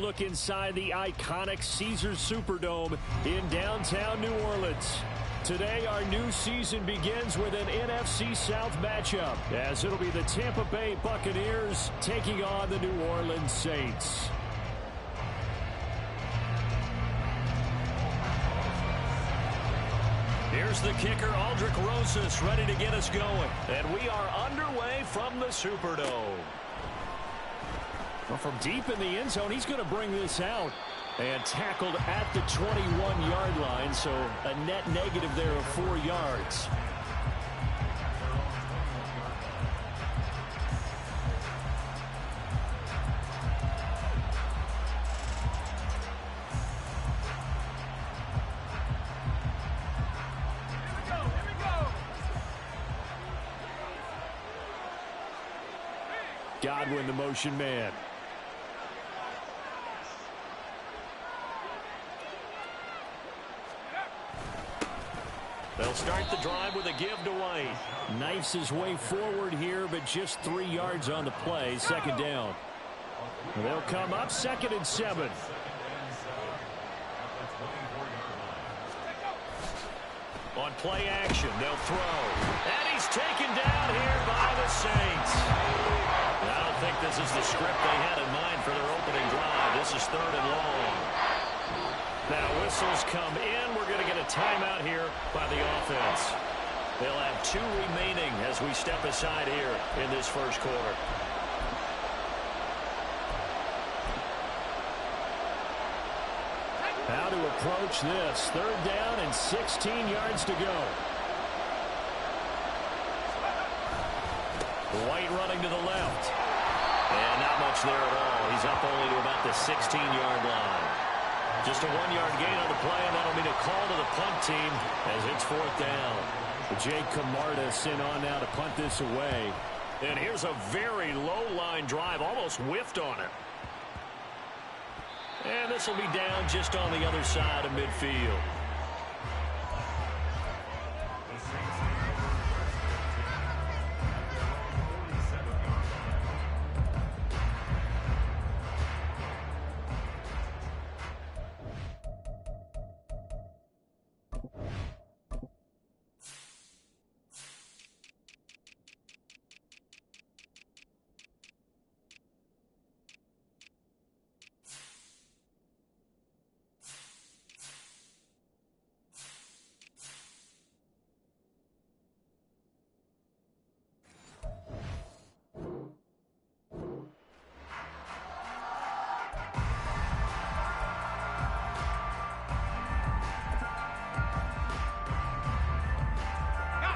look inside the iconic Caesars Superdome in downtown New Orleans. Today, our new season begins with an NFC South matchup, as it'll be the Tampa Bay Buccaneers taking on the New Orleans Saints. Here's the kicker, Aldrick Rosas, ready to get us going. And we are underway from the Superdome. Well, from deep in the end zone, he's going to bring this out. And tackled at the 21-yard line, so a net negative there of 4 yards. Godwin, the motion man. They'll start the drive with a give to White. Knifes his way forward here, but just 3 yards on the play. Second down. They'll come up 2nd and 7. On play action, they'll throw. And he's taken down here by the Saints. I don't think this is the script they had in mind for their opening drive. This is 3rd and long. Now whistles come in. We're going to get a timeout here by the offense. They'll have 2 remaining as we step aside here in this first quarter. How to approach this. 3rd down and 16 yards to go. White running to the left. And not much there at all. He's up only to about the 16-yard line. Just a 1-yard gain on the play, and that'll mean a call to the punt team as it's 4th down. Jake Camarda sent on now to punt this away. And here's a very low-line drive, almost whiffed on it. And this will be down just on the other side of midfield.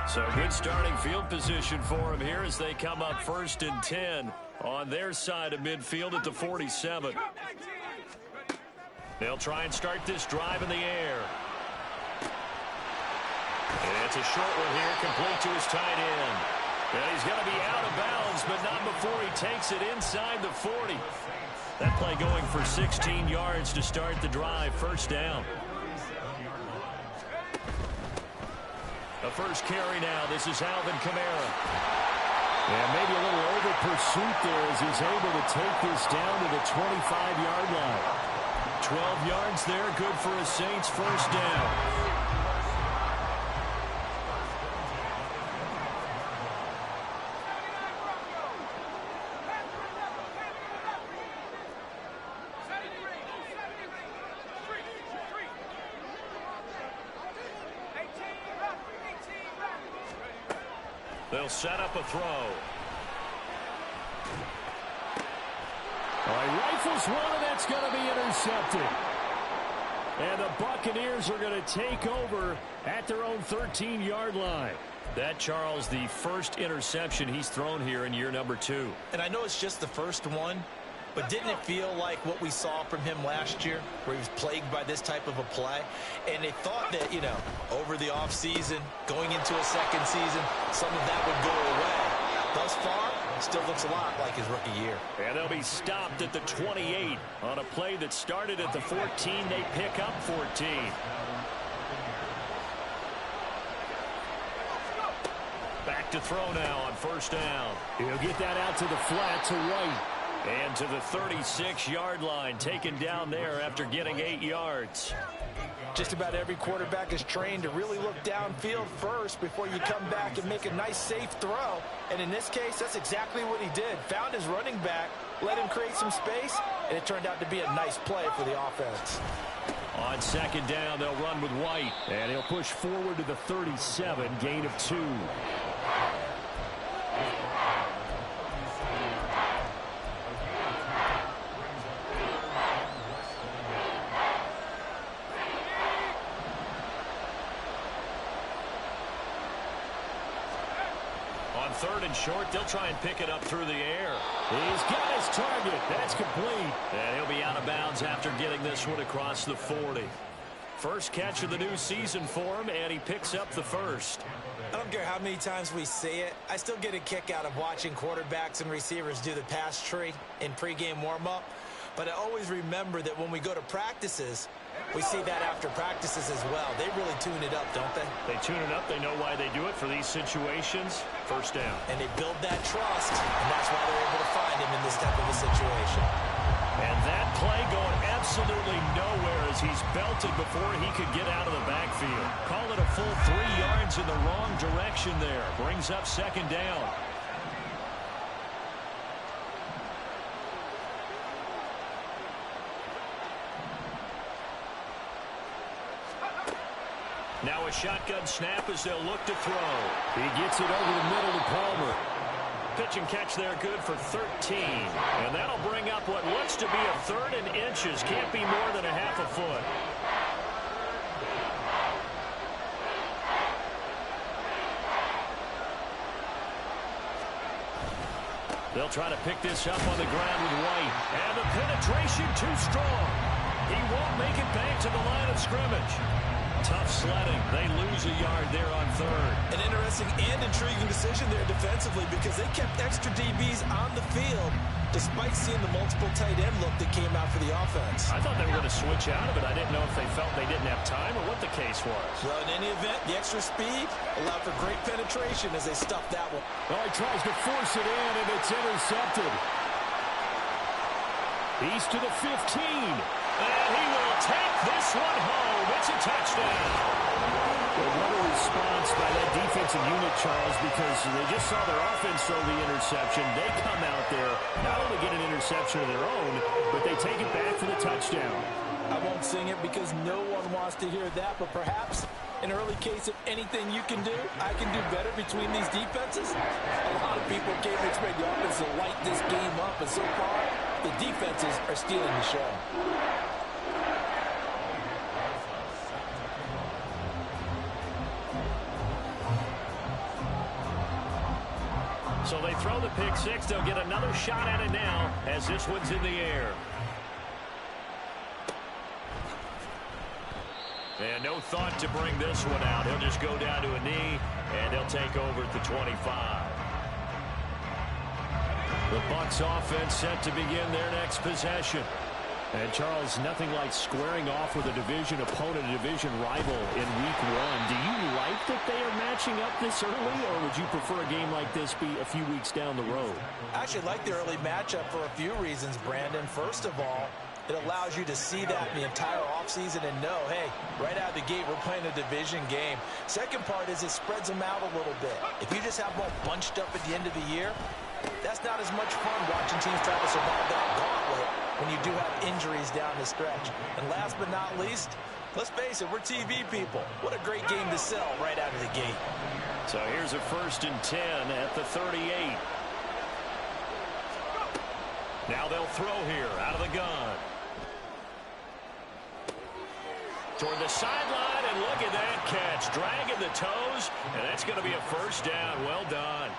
So good starting field position for him here as they come up 1st and 10 on their side of midfield at the 47. They'll try and start this drive in the air. And it's a short one here, complete to his tight end. And he's going to be out of bounds, but not before he takes it inside the 40. That play going for 16 yards to start the drive, 1st down. The first carry now. This is Alvin Kamara. And maybe a little over pursuit there as he's able to take this down to the 25-yard line. 12 yards there, good for a Saints 1st down. They'll set up a throw. All right, rifles one, and that's going to be intercepted. And the Buccaneers are going to take over at their own 13-yard line. That, Charles, the first interception he's thrown here in year number 2. And I know it's just the first one, but didn't it feel like what we saw from him last year, where he was plagued by this type of a play? And they thought that, you know, over the offseason, going into a second season, some of that would go away. Thus far, it still looks a lot like his rookie year. And they'll be stopped at the 28 on a play that started at the 14. They pick up 14. Back to throw now on 1st down. He'll get that out to the flat to White. And to the 36-yard line, taken down there after getting 8 yards. Just about every quarterback is trained to really look downfield first before you come back and make a nice, safe throw. And in this case, that's exactly what he did. Found his running back, let him create some space, and it turned out to be a nice play for the offense. On second down, they'll run with White. And he'll push forward to the 37, gain of 2. On third and short, they'll try and pick it up through the air. He's got his target. That's complete. And he'll be out of bounds after getting this one across the 40. First catch of the new season for him, and he picks up the first. I don't care how many times we say it, I still get a kick out of watching quarterbacks and receivers do the pass tree in pregame warm-up. But I always remember that when we go to practices, we see that after practices as well. They really tune it up, don't they? They tune it up. They know why they do it for these situations. First down. And they build that trust, and that's why they're able to find him in this type of a situation. And that play going absolutely nowhere as he's belted before he could get out of the backfield. Call it a full 3 yards in the wrong direction there. Brings up second down. Now a shotgun snap as they'll look to throw. He gets it over the middle to Palmer. Pitch and catch there good for 13. And that'll bring up what looks to be a third and inches. Can't be more than a half a foot. They'll try to pick this up on the ground with White. And the penetration too strong. He won't make it back to the line of scrimmage. Tough sledding. They lose a yard there on third. An interesting and intriguing decision there defensively because they kept extra DBs on the field despite seeing the multiple tight end look that came out for the offense. I thought they were going to switch out of it. I didn't know if they felt they didn't have time or what the case was. Well, in any event, the extra speed allowed for great penetration as they stuffed that one. Well, he tries to force it in, and it's intercepted. He's to the 15. And he will take this one home. It's a touchdown. Well, what a response by that defensive unit, Charles, because they just saw their offense throw the interception. They come out there, not only get an interception of their own, but they take it back for the touchdown. I won't sing it because no one wants to hear that, but perhaps an early case of anything you can do, I can do better between these defenses. A lot of people came to expect the offense to light this game up, but so far, the defenses are stealing the show. So they throw the pick six. They'll get another shot at it now as this one's in the air. And no thought to bring this one out. He'll just go down to a knee, and he'll take over at the 25. The Bucs offense set to begin their next possession. And, Charles, nothing like squaring off with a division opponent, a division rival in week one. Do you like that they are matching up this early, or would you prefer a game like this be a few weeks down the road? I actually like the early matchup for a few reasons, Brandon. First of all, it allows you to see that the entire offseason and know, hey, right out of the gate, we're playing a division game. Second part is it spreads them out a little bit. If you just have them all bunched up at the end of the year, that's not as much fun watching teams try to survive that gauntlet when you do have injuries down the stretch. And last but not least, let's face it, we're TV people. What a great game to sell right out of the gate. So here's a 1st and 10 at the 38. Now they'll throw here out of the gun. Toward the sideline, and look at that catch. Dragging the toes, and that's going to be a first down. Well done.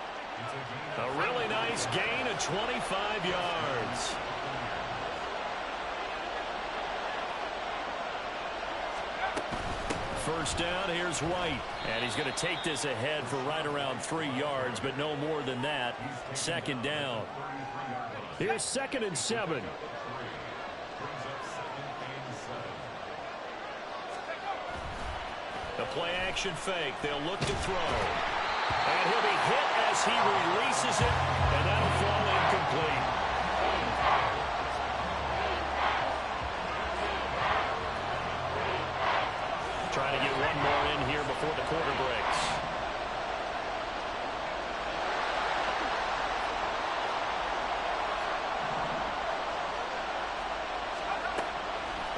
A really nice gain of 25 yards. First down, here's White. And he's going to take this ahead for right around 3 yards, but no more than that. Second down. Here's 2nd and 7. The play action fake. They'll look to throw. And he'll be hit as he releases it, and that'll fall incomplete. before the quarter breaks.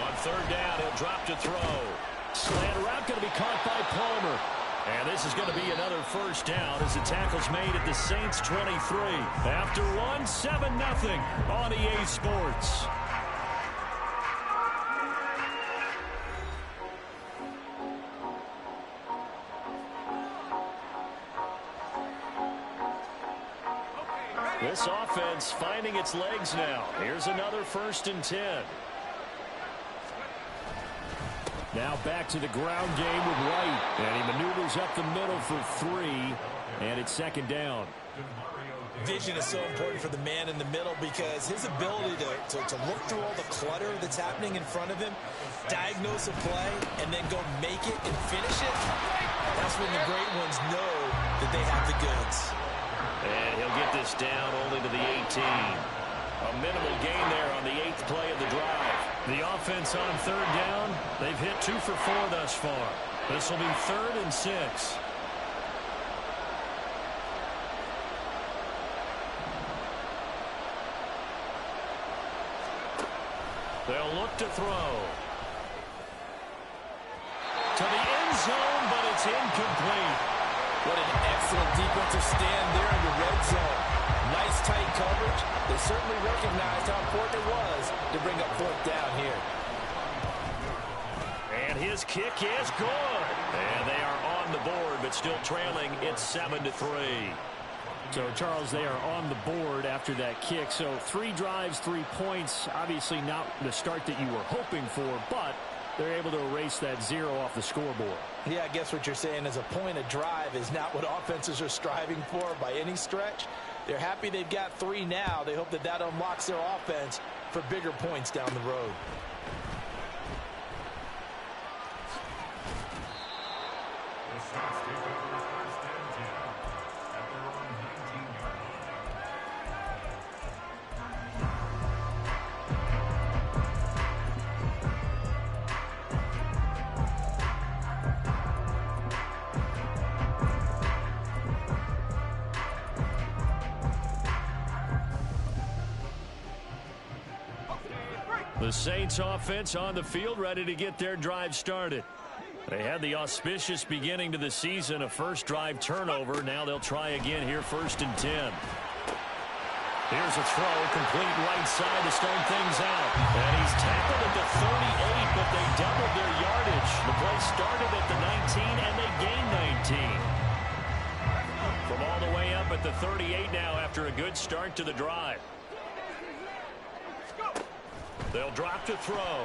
On third down, he'll drop to throw. Slant route going to be caught by Palmer. And this is going to be another first down as the tackle's made at the Saints 23. After one, 7-0 on EA Sports. This offense finding its legs now. Here's another 1st and 10. Now back to the ground game with White. And he maneuvers up the middle for 3. And it's 2nd down. Vision is so important for the man in the middle because his ability to look through all the clutter that's happening in front of him, diagnose a play, and then go make it and finish it, that's when the great ones know that they have the goods. And he'll get this down only to the 18. A minimal gain there on the 8th play of the drive. The offense on 3rd down, they've hit 2 for 4 thus far. This will be 3rd and 6. They'll look to throw. To the end zone, but it's incomplete. What an excellent defensive stand there in the red zone. Nice tight coverage. They certainly recognized how important it was to bring up 4th down here. And his kick is good. And they are on the board, but still trailing. It's 7-3. So, Charles, they are on the board after that kick. So 3 drives, 3 points. Obviously not the start that you were hoping for, but they're able to erase that 0 off the scoreboard. Yeah, I guess what you're saying is a point of drive is not what offenses are striving for by any stretch. They're happy they've got 3 now. They hope that that unlocks their offense for bigger points down the road. The Saints offense on the field ready to get their drive started. They had the auspicious beginning to the season, a first drive turnover. Now they'll try again here, 1st and 10. Here's a throw, complete right side to start things out. And he's tackled at the 38, but they doubled their yardage. The play started at the 19, and they gained 19. From all the way up at the 38 now after a good start to the drive. They'll drop to throw.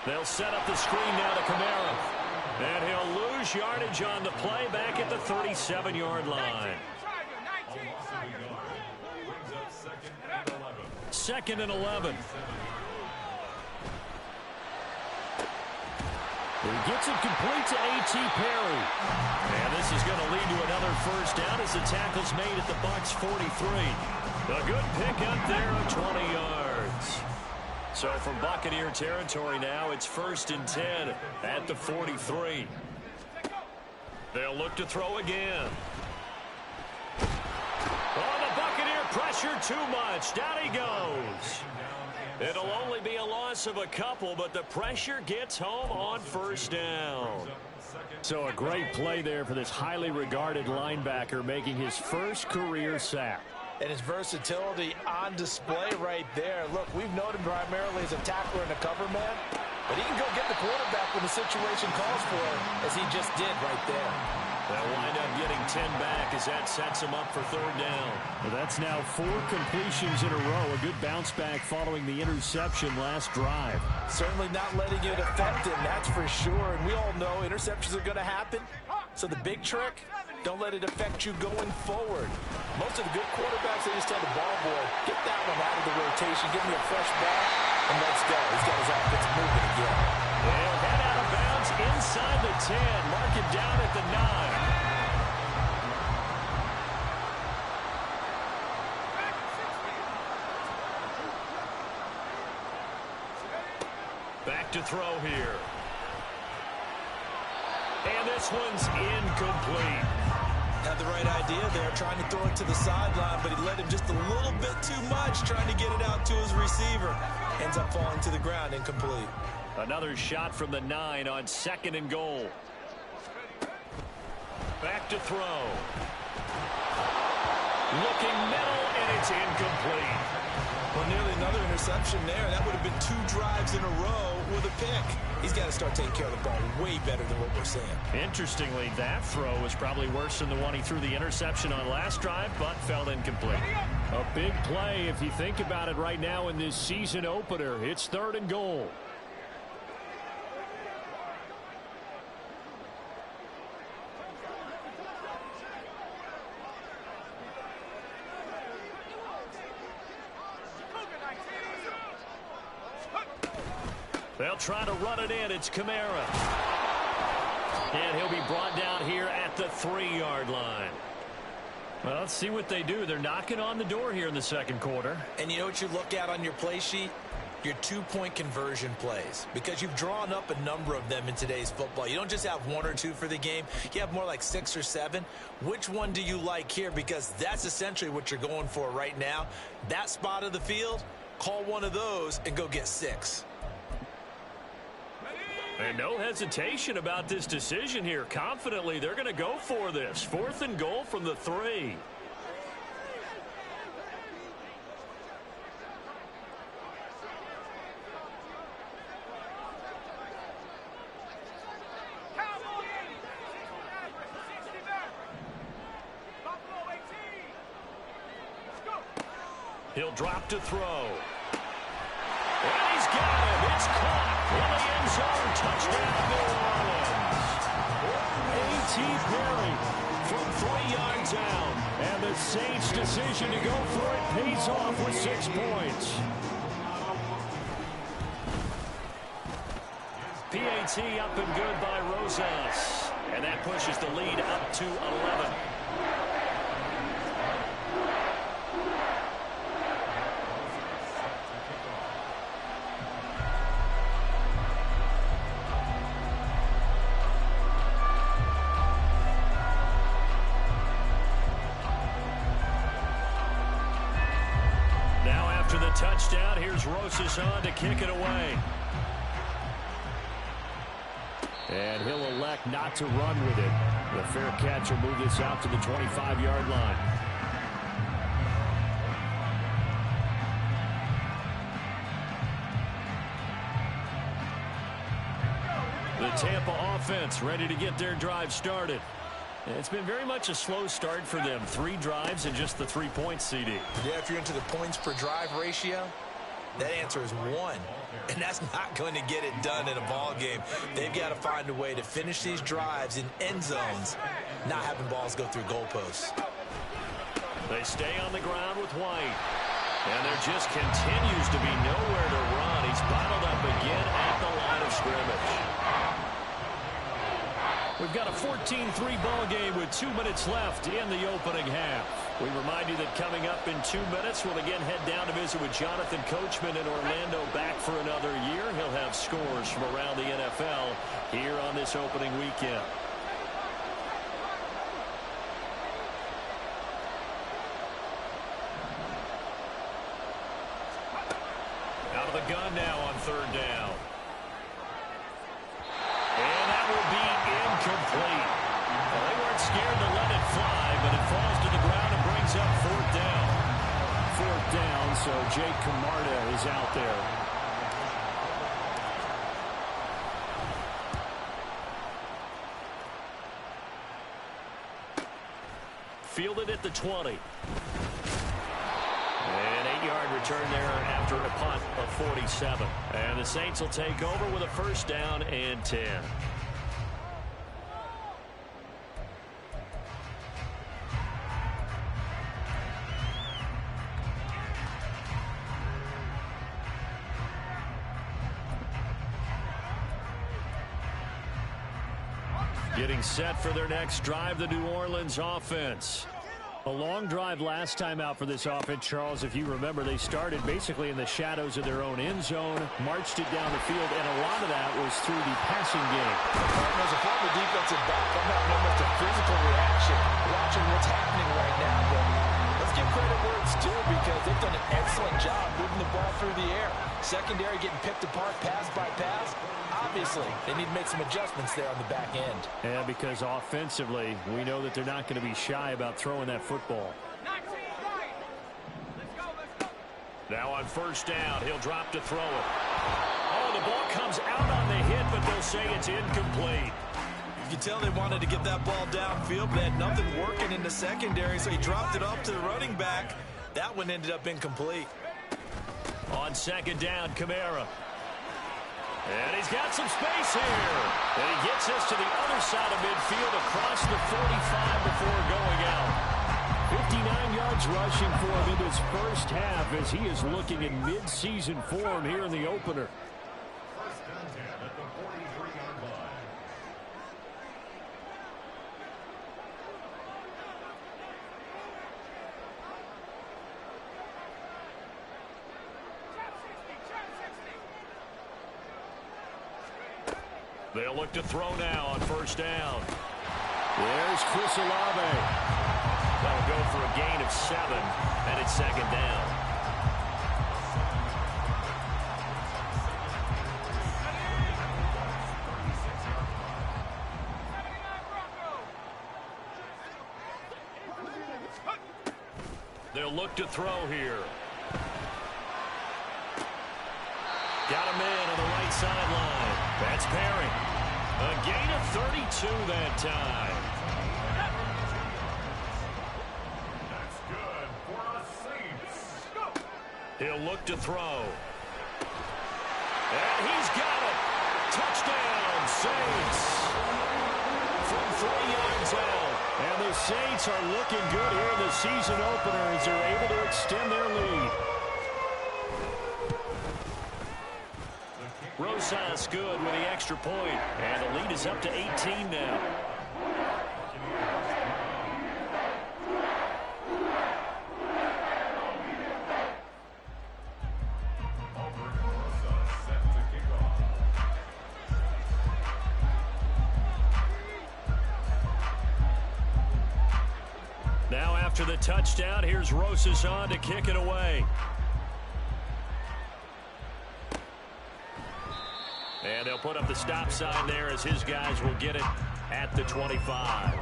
They'll set up the screen now to Kamara. And he'll lose yardage on the play back at the 37-yard line. 2nd and 11. He gets it complete to A.T. Perry. And this is going to lead to another first down as the tackle's made at the Bucs 43. A good pick up there of 20 yards. So from Buccaneer territory now, it's 1st and 10 at the 43. They'll look to throw again. Oh, the Buccaneer pressure too much. Down he goes. It'll only be a loss of a couple, but the pressure gets home on 1st down. So a great play there for this highly regarded linebacker, making his first career sack. And his versatility on display right there. Look, we've known him primarily as a tackler and a cover man, but he can go get the quarterback when the situation calls for it, as he just did right there. They'll wind up getting 10 back as that sets him up for 3rd down. Well, that's now 4 completions in a row. A good bounce back following the interception last drive. Certainly not letting it affect him, that's for sure. And we all know interceptions are going to happen. So the big trick, don't let it affect you going forward. Most of the good quarterbacks, they just tell the ball boy, get that one out of the rotation, give me a fresh ball, and let's go. He's got his offense moving again. They'll head out of bounds inside the 10. Mark it down at the 9. Back to throw here. And this one's incomplete. Had the right idea there, trying to throw it to the sideline, but he let him just a little bit too much, trying to get it out to his receiver. Ends up falling to the ground, incomplete. Another shot from the 9 on 2nd and goal. Back to throw. Looking middle, and it's incomplete. Well, nearly another interception there. That would have been 2 drives in a row with a pick. He's got to start taking care of the ball way better than what we're seeing. Interestingly, that throw was probably worse than the one he threw the interception on last drive, but fell incomplete. A big play if you think about it right now in this season opener. It's 3rd and goal. They'll try to run it in. It's Kamara. And he'll be brought down here at the 3-yard line. Well, let's see what they do. They're knocking on the door here in the 2nd quarter. And you know what you look at on your play sheet? Your 2-point conversion plays. Because you've drawn up a number of them in today's football. You don't just have 1 or 2 for the game. You have more like 6 or 7. Which one do you like here? Because that's essentially what you're going for right now. That spot of the field, call one of those and go get 6. And no hesitation about this decision here. Confidently, they're going to go for this. 4th and goal from the 3. He'll drop to throw. And he's got him. It's caught in the end zone. Touchdown, New Orleans. A.T. Perry from 3 yards out. And the Saints' decision to go for it pays off with 6 points. PAT up and good by Rosas. And that pushes the lead up to 11. Touchdown. Here's Rosas on to kick it away. And he'll elect not to run with it. The fair catch will move this out to the 25-yard line. The Tampa offense ready to get their drive started. It's been very much a slow start for them. 3 drives and just the 3 points, CD. Yeah, if you're into the points per drive ratio, that answer is 1. And that's not going to get it done in a ball game. They've got to find a way to finish these drives in end zones, not having balls go through goalposts. They stay on the ground with White. And there just continues to be nowhere to run. He's bottled up again at the line of scrimmage. We've got a 14-3 ball game with 2 minutes left in the opening half. We remind you that coming up in 2 minutes, we'll again head down to visit with Jonathan Coachman in Orlando, back for another year. He'll have scores from around the NFL here on this opening weekend. Out of the gun now on 3rd down. And that will be incomplete. Well, they weren't scared to let it fly, but it falls to the ground and brings up 4th down. 4th down, so Jake Camarda is out there. Fielded at the 20. An 8-yard return there after a punt of 47. And the Saints will take over with a 1st down and 10. Getting set for their next drive, the New Orleans offense. A long drive last time out for this offense, Charles. If you remember, they started basically in the shadows of their own end zone, marched it down the field, and a lot of that was through the passing game. As a former defensive back, I'm having almost a physical reaction watching what's happening right now. But let's give credit where it's due because they've done an excellent job moving the ball through the air. Secondary getting picked apart pass by pass. Obviously, they need to make some adjustments there on the back end. Yeah, because offensively, we know that they're not going to be shy about throwing that football. Now on first down, he'll drop to throw it. Oh, the ball comes out on the hit, but they'll say it's incomplete. You can tell they wanted to get that ball downfield, but had nothing working in the secondary, so he dropped it off to the running back. That one ended up incomplete. On second down, Kamara. And he's got some space here. And he gets us to the other side of midfield across the 45 before going out. 59 yards rushing for him in his first half as he is looking in mid-season form here in the opener. They'll look to throw now on first down. There's Chris Olave. That'll go for a gain of 7, and it's second down. They'll look to throw here. Got him in on the right sideline. That's Perry. A gain of 32 that time. That's good for a Saints. He'll look to throw. And he's got it. Touchdown, Saints. From 3 yards out. And the Saints are looking good here in the season opener as they're able to extend their lead. Rosas good with the extra point. And the lead is up to 18 now. Now after the touchdown, here's Rosas on to kick it away. And they'll put up the stop sign there as his guys will get it at the 25.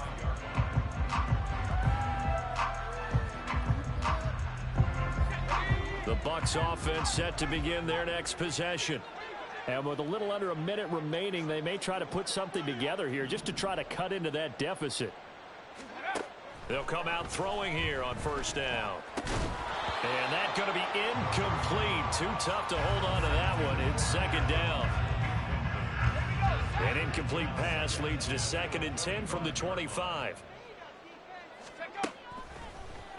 The Bucs offense set to begin their next possession. And with a little under a minute remaining, they may try to put something together here just to try to cut into that deficit. They'll come out throwing here on first down. And that's going to be incomplete. Too tough to hold on to that one. It's second down. An incomplete pass leads to 2nd and 10 from the 25.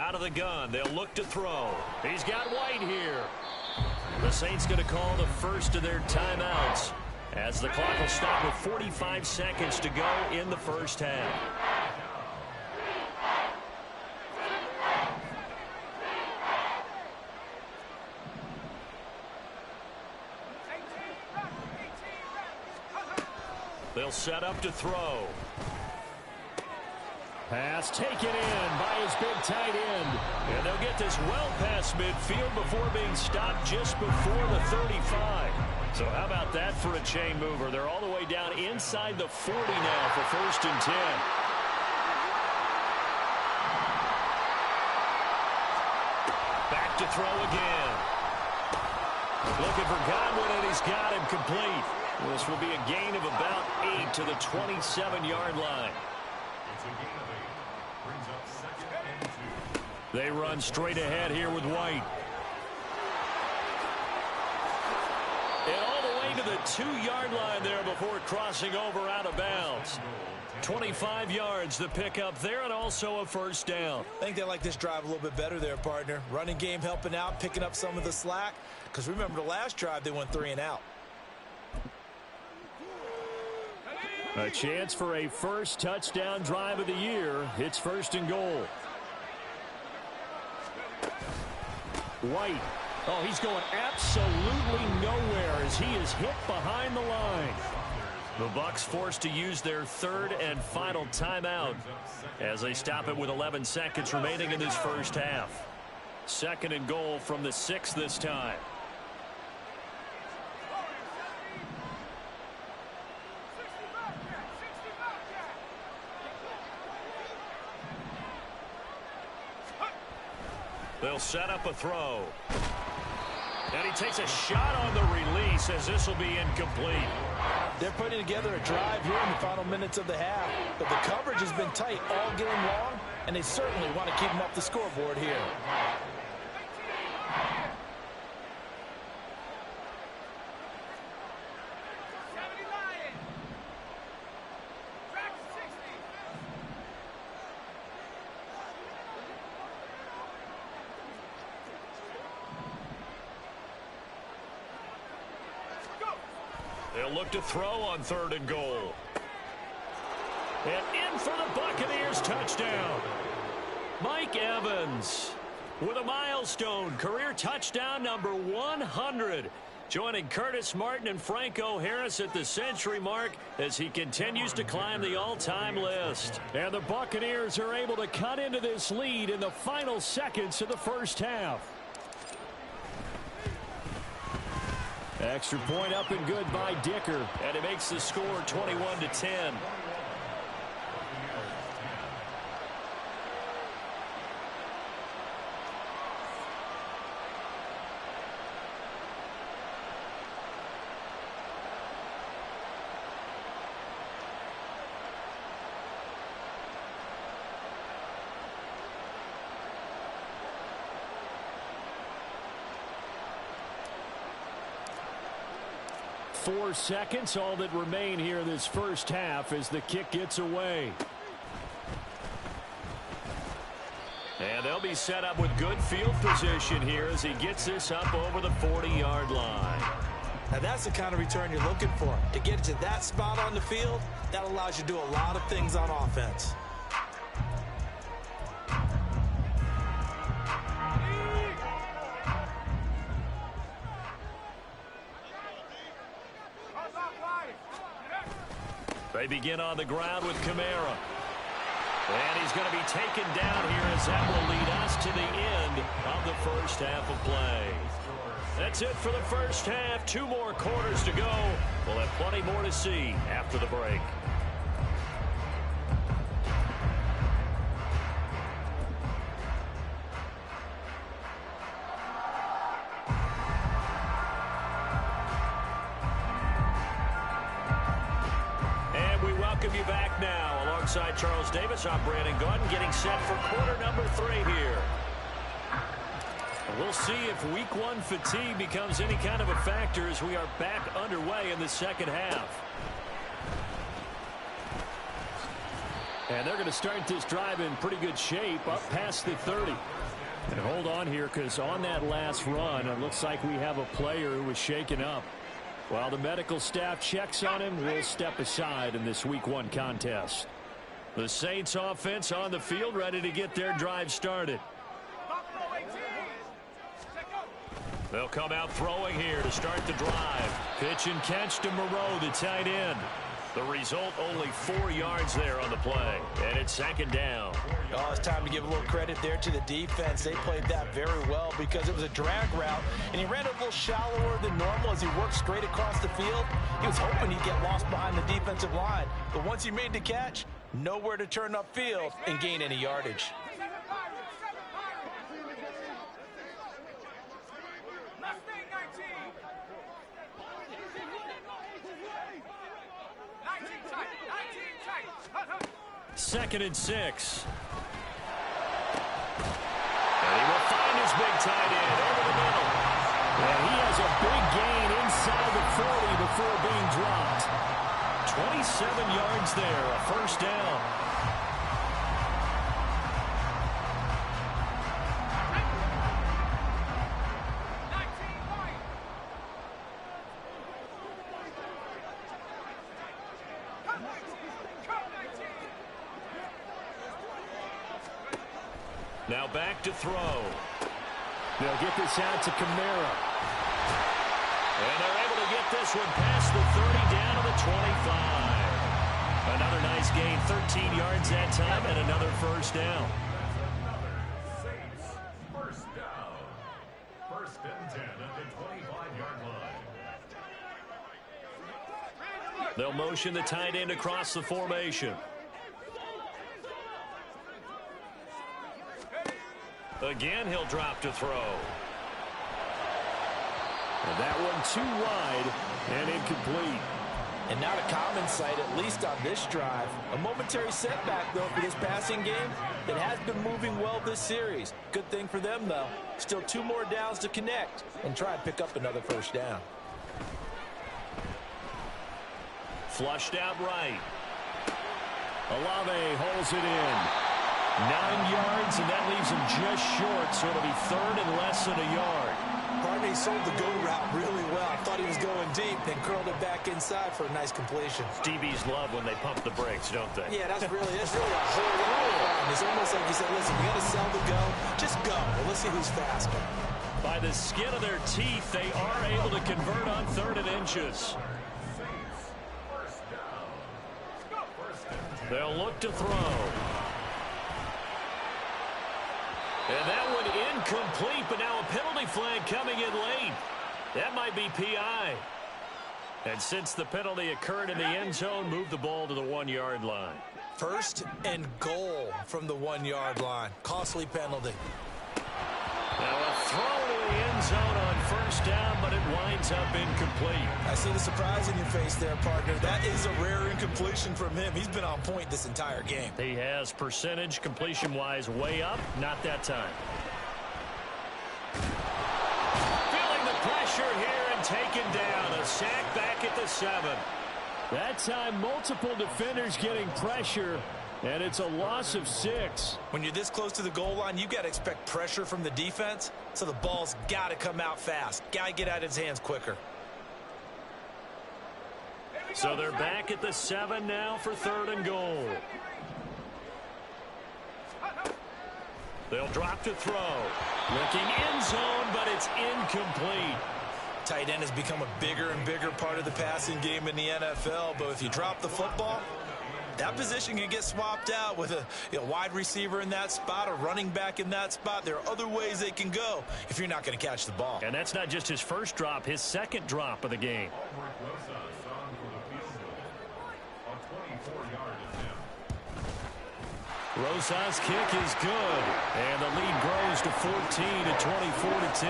Out of the gun, they'll look to throw. He's got White here. The Saints going to call the first of their timeouts as the clock will stop with 45 seconds to go in the first half. They'll set up to throw. Pass taken in by his big tight end. And they'll get this well past midfield before being stopped just before the 35. So how about that for a chain mover? They're all the way down inside the 40 now for 1st and 10. Back to throw again. Looking for Godwin, and he's got him complete. This will be a gain of about 8 to the 27-yard line. It's a gain of 8. Brings up 2nd and 2. They run straight ahead here with White. And all the way to the 2-yard line there before crossing over out of bounds. 25 yards the pickup there, and also a first down. I think they like this drive a little bit better there, partner. Running game helping out, picking up some of the slack. Because remember the last drive, they went 3 and out. A chance for a first touchdown drive of the year. It's 1st and goal. White. Oh, he's going absolutely nowhere as he is hit behind the line. The Bucs forced to use their third and final timeout as they stop it with 11 seconds remaining in this first half. 2nd and goal from the 6 this time. They'll set up a throw. And he takes a shot on the release as this will be incomplete. They're putting together a drive here in the final minutes of the half. But the coverage has been tight all game long, and they certainly want to keep them up the scoreboard here. They'll look to throw on 3rd and goal. And in for the Buccaneers touchdown. Mike Evans with a milestone career touchdown number 100. Joining Curtis Martin and Franco Harris at the century mark as he continues to climb the all-time list. And the Buccaneers are able to cut into this lead in the final seconds of the first half. Extra point up and good by Dicker. And it makes the score 21-10. Four seconds, all that remain here this first half as the kick gets away. And they'll be set up with good field position here as he gets this up over the 40-yard line. Now that's the kind of return you're looking for. To get it to that spot on the field, that allows you to do a lot of things on offense. They begin on the ground with Kamara. And he's going to be taken down here as that will lead us to the end of the first half of play. That's it for the first half. 2 more quarters to go. We'll have plenty more to see after the break. Welcome you back now. Alongside Charles Davis, I'm Brandon Gaudin getting set for quarter number 3 here. We'll see if week 1 fatigue becomes any kind of a factor as we are back underway in the second half. And they're going to start this drive in pretty good shape up past the 30. And hold on here because on that last run, it looks like we have a player who was shaken up. While the medical staff checks on him, we'll step aside in this week 1 contest. The Saints offense on the field ready to get their drive started. They'll come out throwing here to start the drive. Pitch and catch to Moreau, the tight end. The result, only 4 yards there on the play. And it's 2nd down. Oh, it's time to give a little credit there to the defense. They played that very well because it was a drag route, and he ran a little shallower than normal as he worked straight across the field. He was hoping he'd get lost behind the defensive line. But once he made the catch, nowhere to turn upfield and gain any yardage. Second and 6. And he will find his big tight end over the middle. And he has a big gain inside the 40 before being dropped. 27 yards there, a first down. Now back to throw. They'll get this out to Kamara. And they're able to get this one past the 30 down to the 25. Another nice gain, 13 yards that time, and another first down. Saints first down. First and 10 at the 25-yard line. They'll motion the tight end across the formation. Again, he'll drop to throw. And that one too wide and incomplete. And not a common sight, at least on this drive. A momentary setback, though, for this passing game. It has been moving well this series. Good thing for them, though. Still 2 more downs to connect and try and pick up another first down. Flushed out right. Olave holds it in. 9 yards, and that leaves him just short, so it'll be third and less than a yard. Barney sold the go route really well. Thought he was going deep, then curled it back inside for a nice completion. DBs love when they pump the brakes, don't they? Yeah, that's really a whole lot of fun. It's almost like you said, listen, we got to sell the go. Just go. Well, let's see who's faster. By the skin of their teeth, they are able to convert on 3rd and inches. They'll look to throw. And that one incomplete, but now a penalty flag coming in late. That might be PI. And since the penalty occurred in the end zone, move the ball to the 1-yard line. First and goal from the 1-yard line. Costly penalty. Now a throw to the end zone on first down, but it winds up incomplete. I see the surprise in your face there, partner. That is a rare incompletion from him. He's been on point this entire game. He has percentage completion-wise way up. Not that time. Feeling the pressure here and taken down. A sack back at the 7. That time, multiple defenders getting pressure, and it's a loss of 6. When you're this close to the goal line, you got to expect pressure from the defense, so the ball's got to come out fast. Got to get out of his hands quicker. So they're back at the 7 now for 3rd and goal. They'll drop to throw. Looking end zone, but it's incomplete. Tight end has become a bigger and bigger part of the passing game in the NFL, but if you drop the football, that position can get swapped out with a wide receiver in that spot, a running back in that spot. There are other ways they can go if you're not going to catch the ball. And that's not just his first drop, his second drop of the game. Rosa's kick is good, and the lead grows to 14 at 24-10.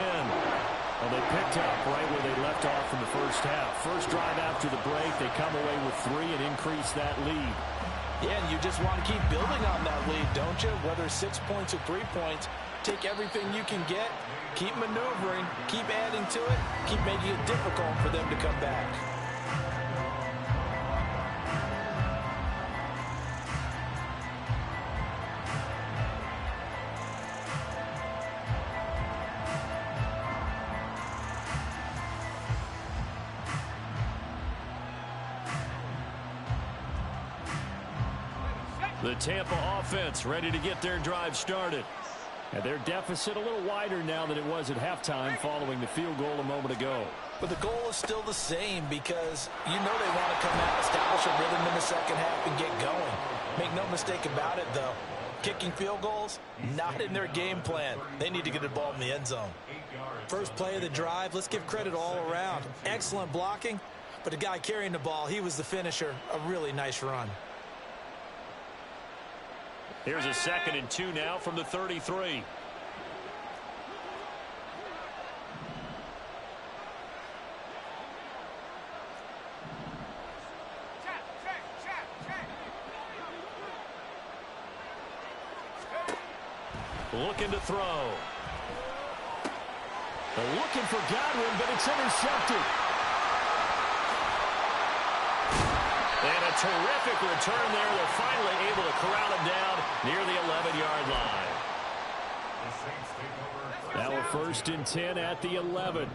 Well, they picked up right where they left off in the first half. First drive after the break, they come away with 3 and increase that lead. Yeah, and you just want to keep building on that lead, don't you? Whether 6 points or 3 points, take everything you can get, keep maneuvering, keep adding to it, keep making it difficult for them to come back. The Tampa offense ready to get their drive started. And their deficit a little wider now than it was at halftime following the field goal a moment ago. But the goal is still the same because you know they want to come out, establish a rhythm in the second half, and get going. Make no mistake about it, though. Kicking field goals, not in their game plan. They need to get the ball in the end zone. First play of the drive, let's give credit all around. Excellent blocking, but the guy carrying the ball, he was the finisher. A really nice run. Here's a 2nd and 2 now from the 33. Looking to throw. They're looking for Godwin, but it's intercepted. And a terrific return there. They're finally able to corral him down near the 11-yard line. Now a 1st and 10 at the 11.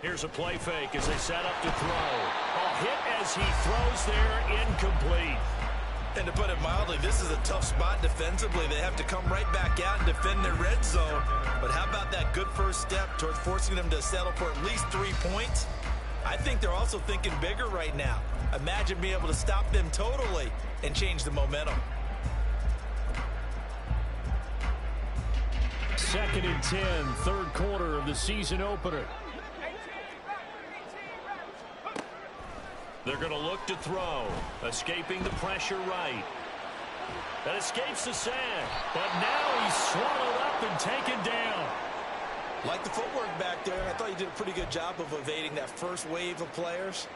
Here's a play fake as they set up to throw. A hit as he throws there, incomplete. And to put it mildly, this is a tough spot defensively. They have to come right back out and defend their red zone. But how about that good first step towards forcing them to settle for at least 3 points? I think they're also thinking bigger right now. Imagine being able to stop them totally and change the momentum. 2nd and 10, third quarter of the season opener. They're going to look to throw. Escaping the pressure right. That escapes the sack. But now he's swallowed up and taken down. Like the footwork back there, I thought you did a pretty good job of evading that first wave of players.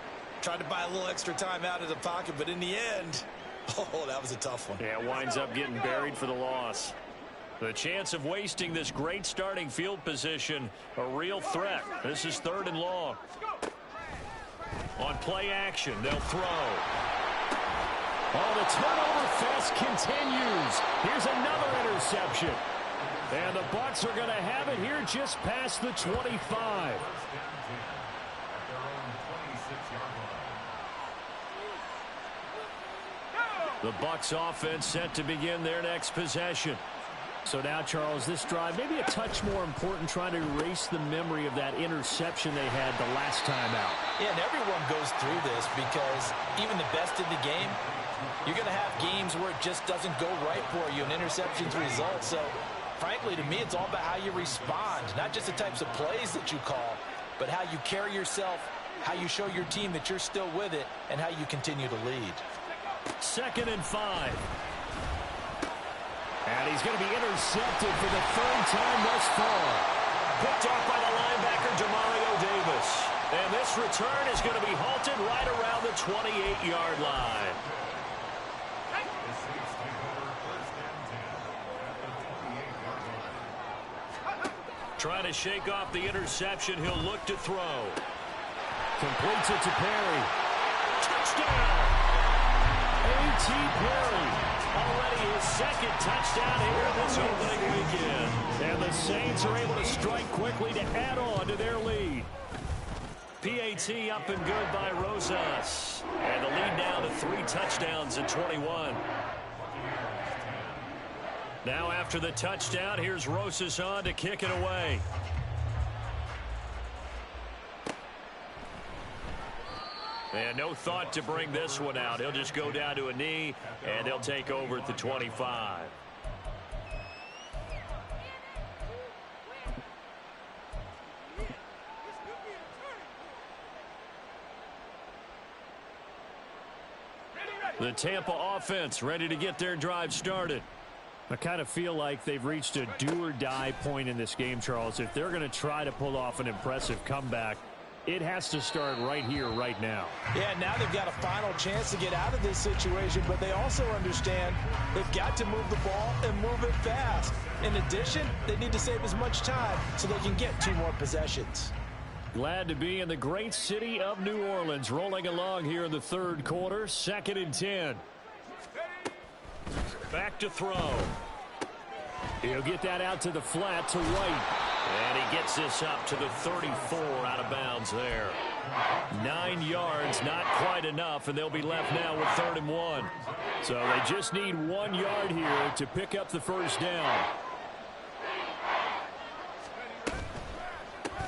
Tried to buy a little extra time out of the pocket, but in the end, oh, that was a tough one. Yeah, winds up getting buried for the loss. The chance of wasting this great starting field position, a real threat. This is 3rd and long. On play action, they'll throw. Oh, the turnover fest continues. Here's another interception. And the Bucs are going to have it here just past the 25. The Bucs offense set to begin their next possession. So now, Charles, this drive maybe a touch more important, trying to erase the memory of that interception they had the last time out. Yeah, and everyone goes through this because even the best in the game, you're going to have games where it just doesn't go right for you, and interceptions result. So, frankly, to me, it's all about how you respond, not just the types of plays that you call, but how you carry yourself, how you show your team that you're still with it, and how you continue to lead. 2nd and 5. And he's going to be intercepted for the 3rd time thus far. Picked off by the linebacker, Demario Davis. And this return is going to be halted right around the 28-yard line. Trying to shake off the interception. He'll look to throw. Completes it to Perry. Touchdown! A.T. Perry. Already his 2nd touchdown here this opening weekend. And the Saints are able to strike quickly to add on to their lead. PAT up and good by Rosas. And the lead now to 3 touchdowns at 21. Now after the touchdown, here's Rosas on to kick it away. And no thought to bring this one out. He'll just go down to a knee, and they'll take over at the 25. The Tampa offense ready to get their drive started. I kind of feel like they've reached a do-or-die point in this game, Charles. If they're going to try to pull off an impressive comeback, it has to start right here, right now. Yeah, now they've got a final chance to get out of this situation, but they also understand they've got to move the ball and move it fast. In addition, they need to save as much time so they can get 2 more possessions. Glad to be in the great city of New Orleans, rolling along here in the 3rd quarter, 2nd and 10. Back to throw. He'll get that out to the flat to White. And he gets this up to the 34, out of bounds there. 9 yards, not quite enough, and they'll be left now with 3rd and 1. So they just need 1 yard here to pick up the first down.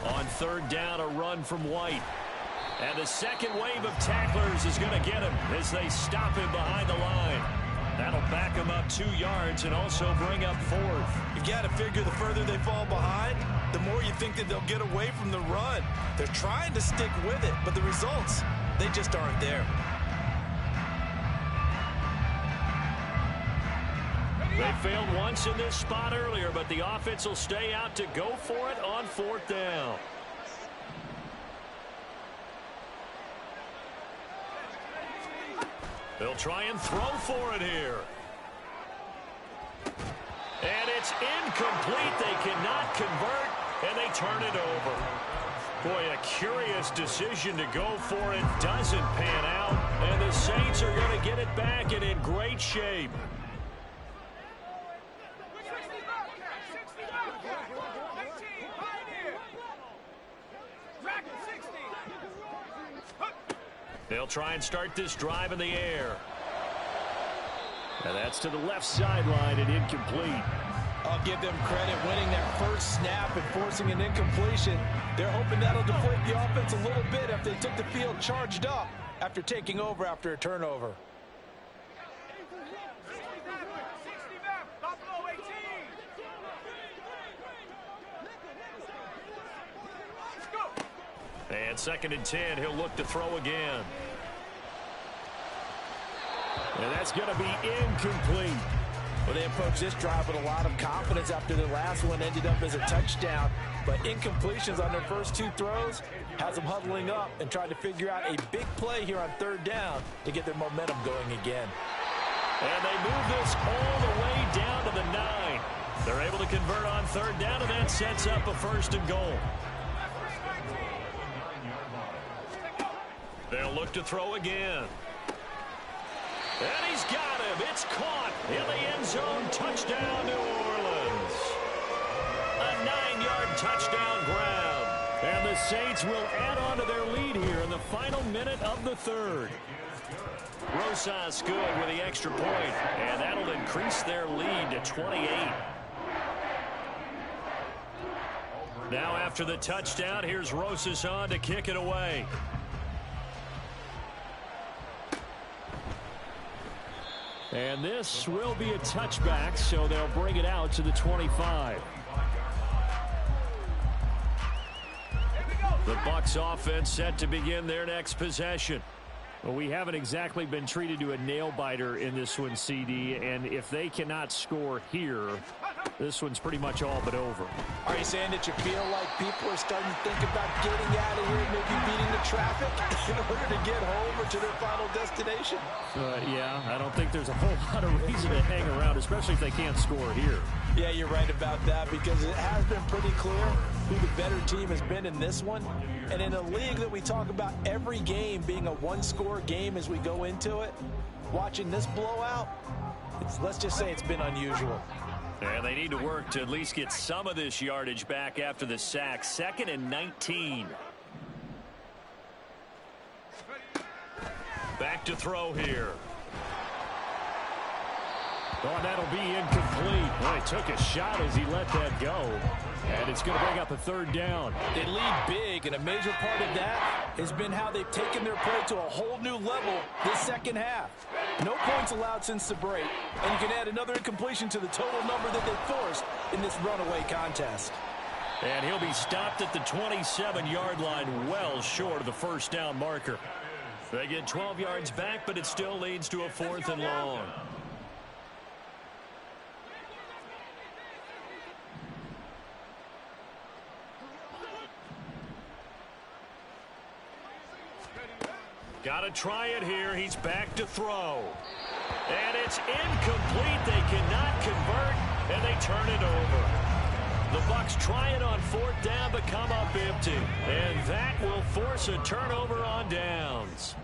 On 3rd down, a run from White. And the second wave of tacklers is going to get him as they stop him behind the line. That'll back him up 2 yards and also bring up 4th. You've got to figure the further they fall behind, the more you think that they'll get away from the run. They're trying to stick with it, but the results, they just aren't there. They failed once in this spot earlier, but the offense will stay out to go for it on 4th down. They'll try and throw for it here. And it's incomplete. They cannot convert, and they turn it over. Boy, a curious decision to go for it. Doesn't pan out, and the Saints are going to get it back and in great shape. They'll try and start this drive in the air. And that's to the left sideline and incomplete. I'll give them credit winning that first snap and forcing an incompletion. They're hoping that'll deflate the offense a little bit if they took the field charged up after taking over after a turnover. And 2nd and 10, he'll look to throw again. And that's going to be incomplete. Well, they approached this drive with a lot of confidence after the last one ended up as a touchdown. But incompletions on their first 2 throws has them huddling up and trying to figure out a big play here on 3rd down to get their momentum going again. And they move this all the way down to the 9. They're able to convert on 3rd down, and that sets up a 1st and goal. They'll look to throw again. And he's got him. It's caught in the end zone. Touchdown, New Orleans. A 9-yard touchdown grab. And the Saints will add on to their lead here in the final minute of the 3rd. Rosas good with the extra point, and that'll increase their lead to 28. Now after the touchdown, here's Rosas on to kick it away. And this will be a touchback, so they'll bring it out to the 25. The Bucs offense set to begin their next possession. Well, we haven't exactly been treated to a nail-biter in this one, CD, and if they cannot score here, this one's pretty much all but over. Are you saying that you feel like people are starting to think about getting out of here, maybe beating the traffic in order to get home or to their final destination? Yeah, I don't think there's a whole lot of reason to hang around, especially if they can't score here. Yeah, you're right about that because it has been pretty clear who the better team has been in this one. And in a league that we talk about every game being a one-score game as we go into it, watching this blowout, let's just say it's been unusual. And they need to work to at least get some of this yardage back after the sack. 2nd and 19. Back to throw here. Oh, that'll be incomplete. Well, he took a shot as he let that go. And it's going to bring up a 3rd down. They lead big, and a major part of that has been how they've taken their play to a whole new level this 2nd half. No points allowed since the break, and you can add another incompletion to the total number that they forced in this runaway contest. And he'll be stopped at the 27-yard line, well short of the 1st down marker. They get 12 yards back, but it still leads to a 4th and long. Got to try it here. He's back to throw. And it's incomplete. They cannot convert, and they turn it over. The Bucs try it on 4th down, but come up empty. And that will force a turnover on downs.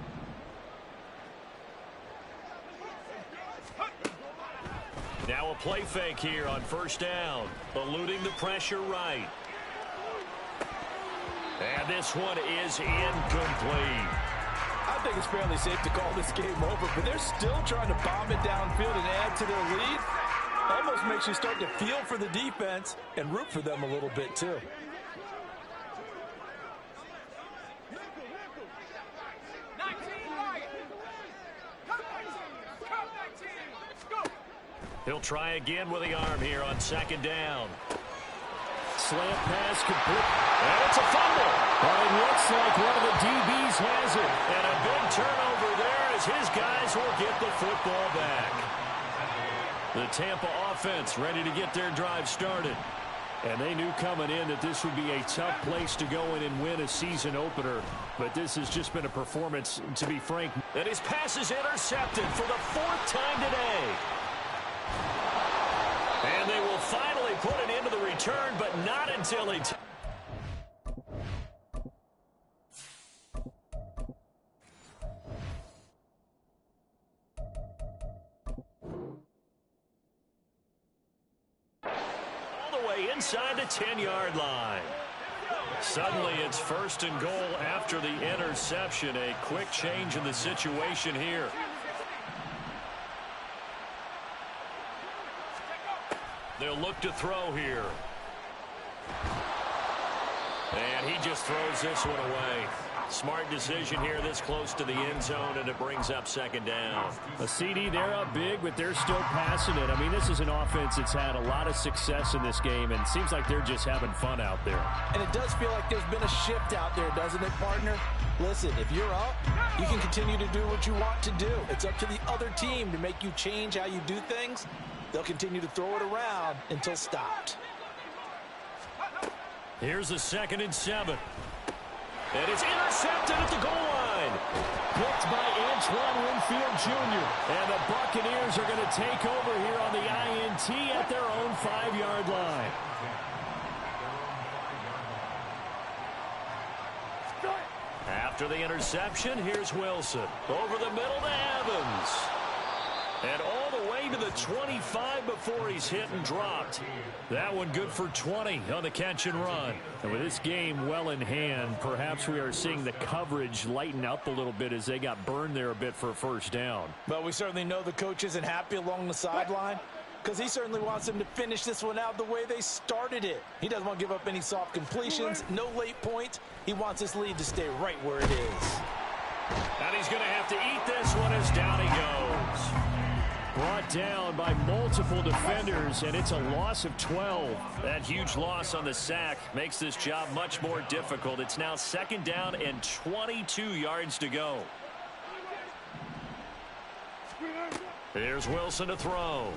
Now a play fake here on 1st down. Eluding the pressure right. And this one is incomplete. I think it's fairly safe to call this game over, but they're still trying to bomb it downfield and add to their lead. Almost makes you start to feel for the defense and root for them a little bit, too. He'll try again with the arm here on 2nd down. Slant pass complete. And it's a fumble. But it looks like one of the DBs has it. And a big turnover there as his guys will get the football back. The Tampa offense ready to get their drive started. And they knew coming in that this would be a tough place to go in and win a season opener. But this has just been a performance, to be frank. And his pass is intercepted for the 4th time today. And they will finally put it into the return, but not until he... all the way inside the 10-yard line. Suddenly it's 1st and goal after the interception. A quick change in the situation here. They'll look to throw here. And he just throws this one away. Smart decision here this close to the end zone, and it brings up 2nd down. A CD, they're up big, but they're still passing it. I mean, this is an offense that's had a lot of success in this game, and it seems like they're just having fun out there. And it does feel like there's been a shift out there, doesn't it, partner? Listen, if you're up, you can continue to do what you want to do. It's up to the other team to make you change how you do things. They'll continue to throw it around until stopped. Here's a 2nd and 7. And it's intercepted at the goal line. Picked by Antoine Winfield Jr. And the Buccaneers are going to take over here on the INT at their own 5-yard line. After the interception, here's Wilson. Over the middle to Evans. And all the way to the 25 before he's hit and dropped. That one good for 20 on the catch and run. And with this game well in hand, perhaps we are seeing the coverage lighten up a little bit as they got burned there a bit for a 1st down. But we certainly know the coach isn't happy along the sideline because he certainly wants them to finish this one out the way they started it. He doesn't want to give up any soft completions, no late points. He wants this lead to stay right where it is. And he's going to have to eat this one as down he goes. Brought down by multiple defenders, and it's a loss of 12. That huge loss on the sack makes this job much more difficult. It's now 2nd down and 22 yards to go. Here's Wilson to throw.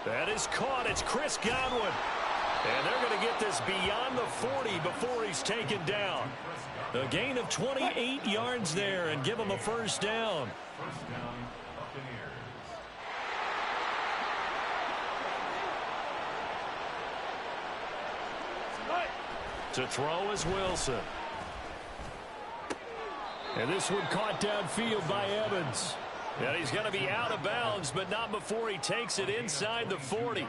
That is caught. It's Chris Godwin. And they're going to get this beyond the 40 before he's taken down. A gain of 28 yards there and give him a 1st down. First down, Buccaneers. To throw is Wilson. And this one caught downfield by Evans. And he's going to be out of bounds, but not before he takes it inside the 40.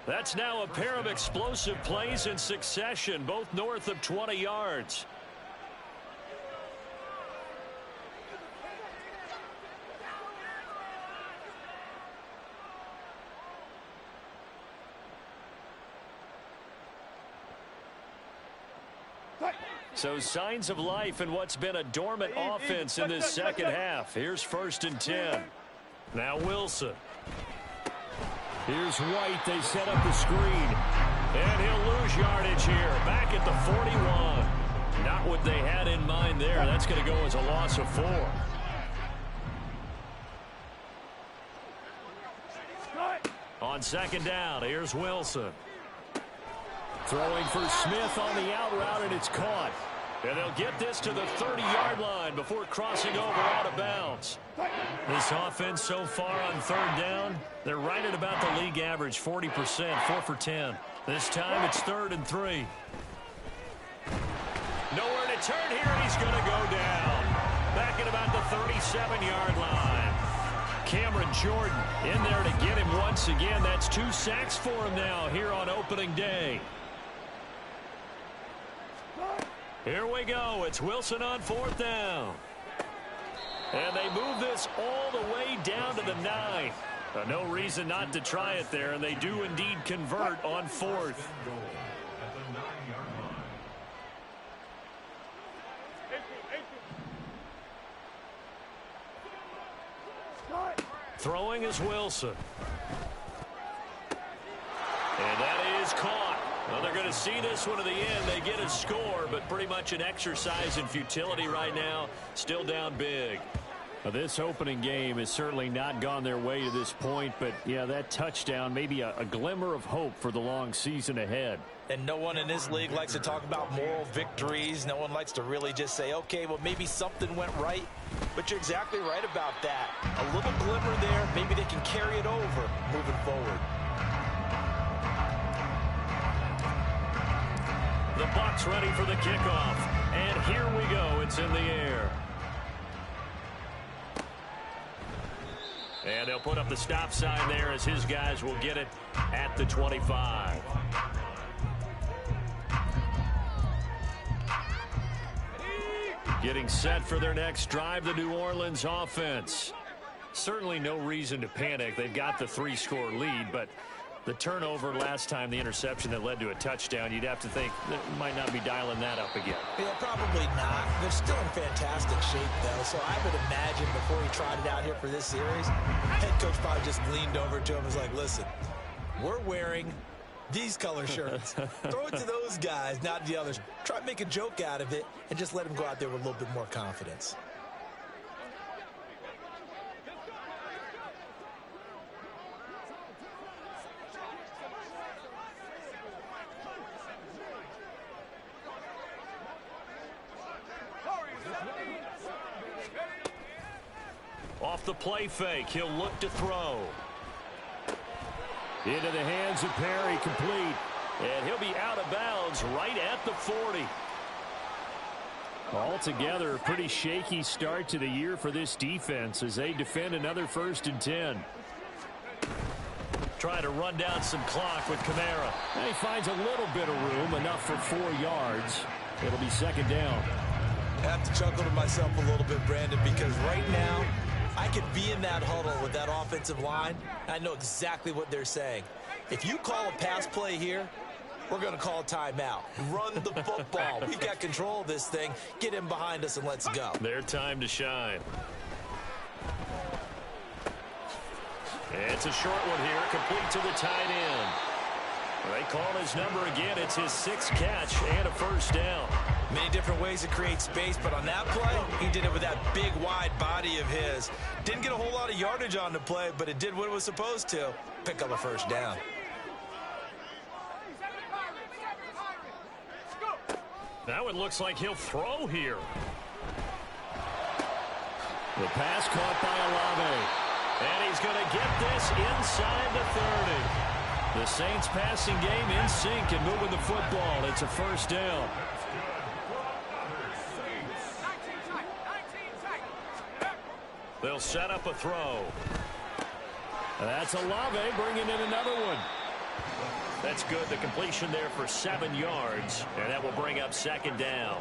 That's now a pair of explosive plays in succession, both north of 20 yards. So signs of life in what's been a dormant offense in this 2nd half. Here's 1st and 10. Now Wilson. Here's White. They set up the screen. And he'll lose yardage here. Back at the 41. Not what they had in mind there. That's going to go as a loss of 4. On 2nd down, here's Wilson. Throwing for Smith on the out route, and it's caught. And they'll get this to the 30-yard line before crossing over out of bounds. This offense so far on 3rd down, they're right at about the league average, 40%, 4 for 10. This time it's 3rd and 3. Nowhere to turn here, and he's going to go down. Back at about the 37-yard line. Cameron Jordan in there to get him once again. That's 2 sacks for him now here on opening day. Here we go. It's Wilson on 4th down. And they move this all the way down to the 9. No reason not to try it there, and they do indeed convert on 4th. Goal at the 9-yard line. Throwing is Wilson. And that is caught. Well, they're going to see this one to the end. They get a score, but pretty much an exercise in futility right now. Still down big. Now, this opening game has certainly not gone their way to this point, but, yeah, that touchdown, maybe a glimmer of hope for the long season ahead. And no one in this league likes to talk about moral victories. No one likes to really just say, okay, well, maybe something went right. But you're exactly right about that. A little glimmer there. Maybe they can carry it over moving forward. The Bucs ready for the kickoff. And here we go. It's in the air. And they'll put up the stop sign there as his guys will get it at the 25. Getting set for their next drive, the New Orleans offense. Certainly no reason to panic. They've got the 3-score lead, but the turnover last time, the interception that led to a touchdown, you'd have to think that might not be dialing that up again. Yeah, probably not. They're still in fantastic shape, though, so I would imagine before he tried it out here for this series, head coach probably just leaned over to him and was like, listen, we're wearing these color shirts. Throw it to those guys, not the others. Try to make a joke out of it and just let him go out there with a little bit more confidence. Off the play fake, he'll look to throw. Into the hands of Perry, complete. And he'll be out of bounds right at the 40. Altogether, a pretty shaky start to the year for this defense as they defend another 1st and 10. Trying to run down some clock with Kamara. And he finds a little bit of room, enough for 4 yards. It'll be 2nd down. I have to chuckle to myself a little bit, Brandon, because right now, I could be in that huddle with that offensive line. I know exactly what they're saying. If you call a pass play here, we're going to call timeout. Run the football. We've got control of this thing. Get in behind us and let's go. Their time to shine. It's a short one here, complete to the tight end. They call his number again. It's his 6th catch and a 1st down. Many different ways to create space, but on that play, he did it with that big, wide body of his. Didn't get a whole lot of yardage on the play, but it did what it was supposed to. Pick up a 1st down. Now it looks like he'll throw here. The pass caught by Olave. And he's going to get this inside the 30. The Saints passing game in sync and moving the football. It's a 1st down. They'll set up a throw. That's Olave bringing in another one. That's good. The completion there for 7 yards. And that will bring up 2nd down.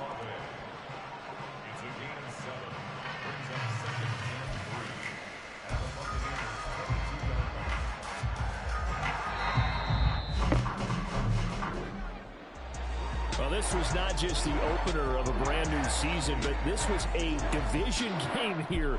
Well, this was not just the opener of a brand new season, but this was a division game here